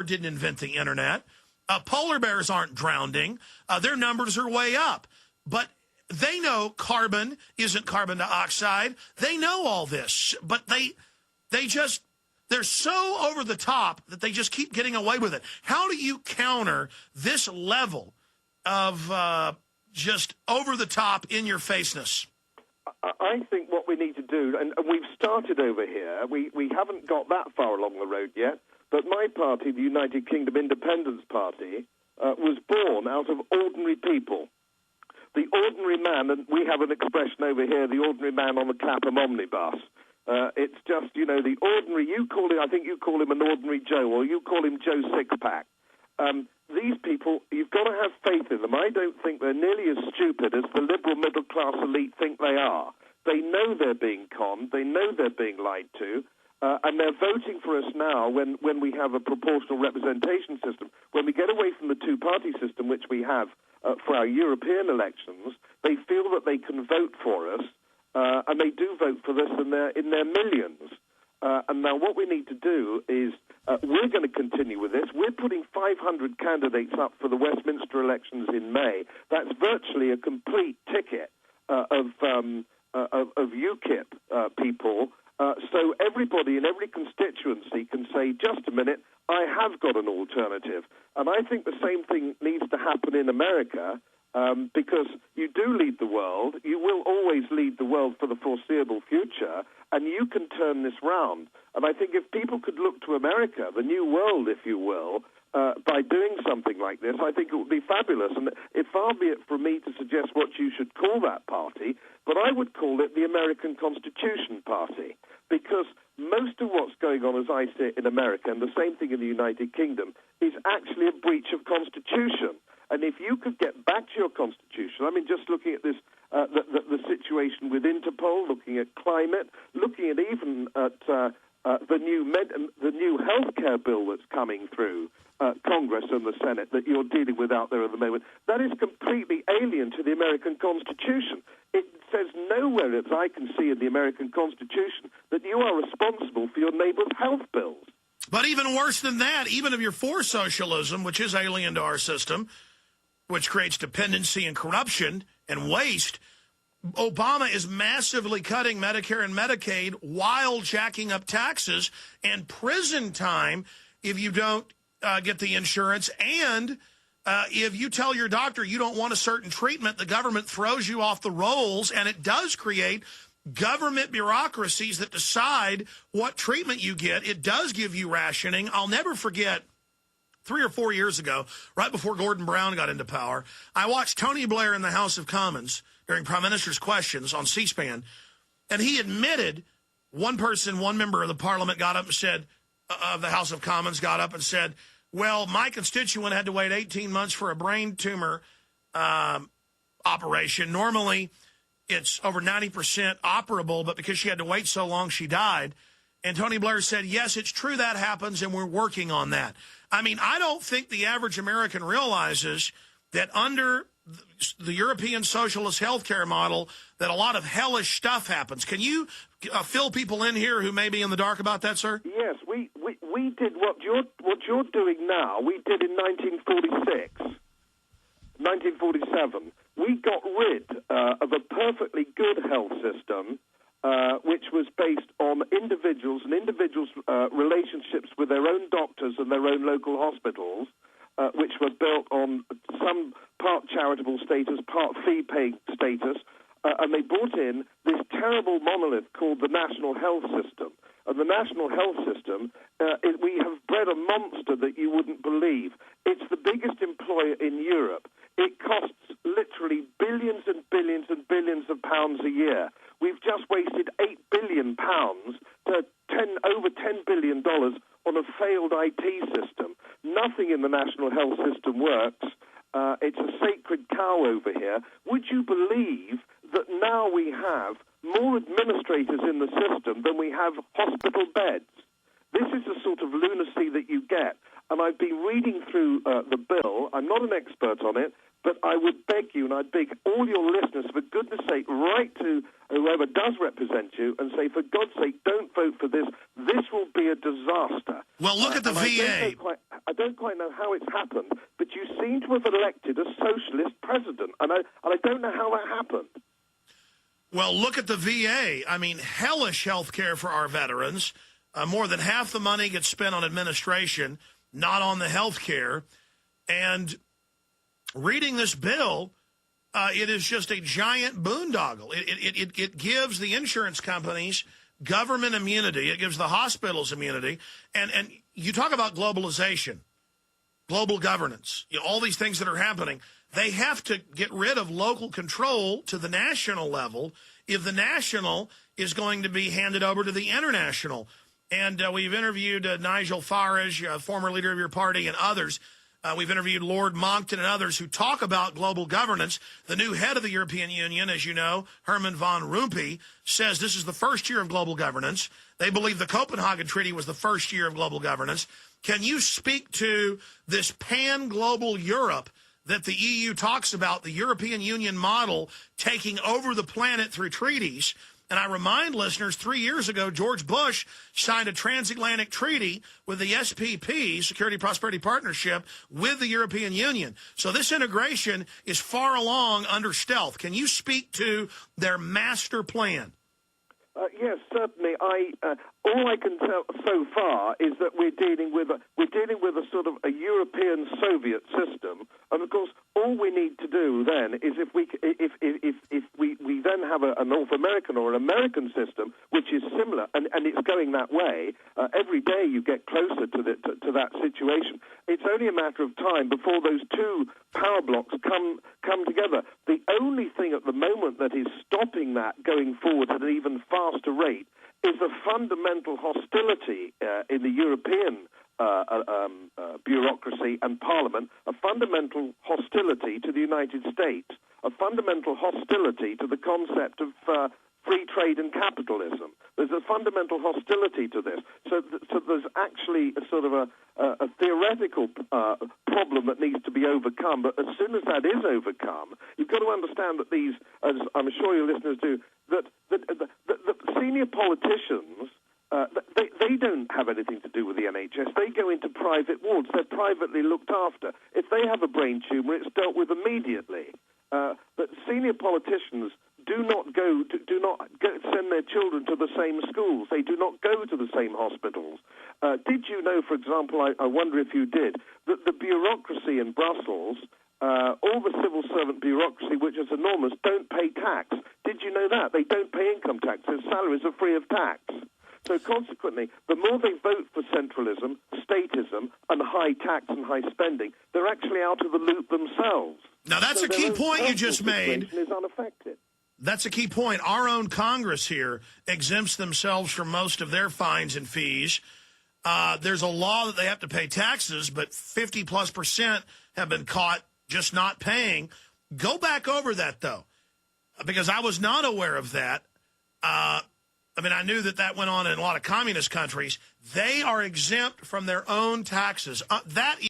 didn't invent the internet. Polar bears aren't drowning. Their numbers are way up. But they know carbon isn't carbon dioxide. They know all this, but they're so over the top that they just keep getting away with it. How do you counter this level of just over the top, in your faceness? I think what we need to do, and we've started over here, we haven't got that far along the road yet, but my party, the United Kingdom Independence Party, was born out of ordinary people. The ordinary man, and we have an expression over here, the ordinary man on the Clapham omnibus. It's just, the ordinary, I think you call him an ordinary Joe, or you call him Joe Sixpack. These people, you've got to have faith in them. I don't think they're nearly as stupid as the liberal middle-class elite think they are. They know they're being conned. They know they're being lied to. And they're voting for us now when we have a proportional representation system. When we get away from the two-party system, which we have for our European elections, they feel that they can vote for us, and they do vote for us in their millions. And now what we need to do is we're going to continue with this. We're putting 500 candidates up for the Westminster elections in May. That's virtually a complete ticket of UKIP people. So everybody in every constituency can say, just a minute, I have got an alternative. And I think the same thing needs to happen in America, because you do lead the world. You will always lead the world for the foreseeable future, and you can turn this round. And I think if people could look to America, the new world, if you will, by doing something like this, I think it would be fabulous. And it's far be it from me to suggest what you should call that party, but I would call it the American Constitution Party, because most of what's going on, as I see it, in America, and the same thing in the United Kingdom, is actually a breach of Constitution. And if you could get back to your Constitution, I mean, just looking at this, the situation with Interpol, looking at climate, looking at even at the new healthcare bill that's coming through Congress and the Senate that you're dealing with out there at the moment, that is completely alien to the American Constitution. It says nowhere, as I can see in the American Constitution, that you are responsible for your neighbor's health bills. But even worse than that, even if you're for socialism, which is alien to our system, which creates dependency and corruption and waste, Obama is massively cutting Medicare and Medicaid while jacking up taxes and prison time if you don't get the insurance. And if you tell your doctor you don't want a certain treatment, the government throws you off the rolls, and it does create government bureaucracies that decide what treatment you get. It does give you rationing. I'll never forget 3 or 4 years ago, right before Gordon Brown got into power, I watched Tony Blair in the House of Commons during Prime Minister's Questions on C-SPAN, and he admitted one member of the Parliament got up and said, of the House of Commons got up and said, well, my constituent had to wait 18 months for a brain tumor operation. Normally, it's over 90% operable, but because she had to wait so long, she died. And Tony Blair said, yes, it's true that happens, and we're working on that. I mean, I don't think the average American realizes that under the European socialist healthcare model that a lot of hellish stuff happens. Can you fill people in here who may be in the dark about that, sir? Yes, we did what you're doing now. We did in 1946, 1947. We got rid of a perfectly good health system, which was based on individuals and individuals' relationships with their own doctors and their own local hospitals, which were built on some part charitable status, part fee-paying status, and they brought in this terrible monolith called the National Health System. And the National Health System, we have bred a monster that you wouldn't believe. It's the biggest employer in Europe. It costs literally billions and billions and billions of pounds a year. We've just wasted £8 billion to over $10 billion on a failed IT system. Nothing in the National Health System works. It's a sacred cow over here. Would you believe that now we have more administrators in the system than we have hospital beds? This is the sort of lunacy that you get. And I've been reading through the bill. I'm not an expert on it, but I would beg you, and I'd beg all your listeners, for goodness sake, write to whoever does represent you and say, for God's sake, don't vote for this. This will be a disaster. Well, look at the VA. I don't quite know how it's happened, but you seem to have elected a socialist president, and I don't know how that happened. Well, look at the VA. I mean, hellish health care for our veterans. More than half the money gets spent on administration, not on the health care. And reading this bill, it is just a giant boondoggle. It gives the insurance companies government immunity. It gives the hospitals immunity. And you talk about globalization, global governance, all these things that are happening. They have to get rid of local control to the national level if the national is going to be handed over to the international. And we've interviewed Nigel Farage, former leader of your party, and others. We've interviewed Lord Monckton and others who talk about global governance. The new head of the European Union, as you know, Herman van Rompuy, says this is the first year of global governance. They believe the Copenhagen Treaty was the first year of global governance. Can you speak to this pan-global Europe that the EU talks about, the European Union model taking over the planet through treaties? And I remind listeners, 3 years ago, George Bush signed a transatlantic treaty with the SPP, Security Prosperity Partnership, with the European Union. So this integration is far along under stealth. Can you speak to their master plan? Yes, certainly. All I can tell so far is that we're dealing with a sort of a European Soviet system, and of course, all we need to do then is if we then have a North American or an American system which is similar, and it's going that way. Every day you get closer to that situation. It's only a matter of time before those two power blocks come together. The only thing at the moment that is stopping that going forward at an even faster rate is a fundamental hostility in the European bureaucracy and parliament, a fundamental hostility to the United States, a fundamental hostility to the concept of free trade and capitalism. There's a fundamental hostility to this. So there's actually a sort of a theoretical problem that needs to be overcome. But as soon as that is overcome, you've got to understand that these, as I'm sure your listeners do, that senior politicians, they don't have anything to do with the NHS. They go into private wards. They're privately looked after. If they have a brain tumour, it's dealt with immediately. But senior politicians do not send their children to the same schools. They do not go to the same hospitals. Did you know, for example, I wonder if you did, that the bureaucracy in Brussels, all the civil servant bureaucracy, which is enormous, don't pay tax? Did you know that? They don't pay income tax. Their salaries are free of tax. So consequently, the more they vote for centralism, statism, and high tax and high spending, they're actually out of the loop themselves. Now, that's a key point you just made. Is unaffected. That's a key point. Our own Congress here exempts themselves from most of their fines and fees. There's a law that they have to pay taxes, but 50+% have been caught just not paying. Go back over that, though, because I was not aware of that. I mean, I knew that went on in a lot of communist countries. They are exempt from their own taxes. That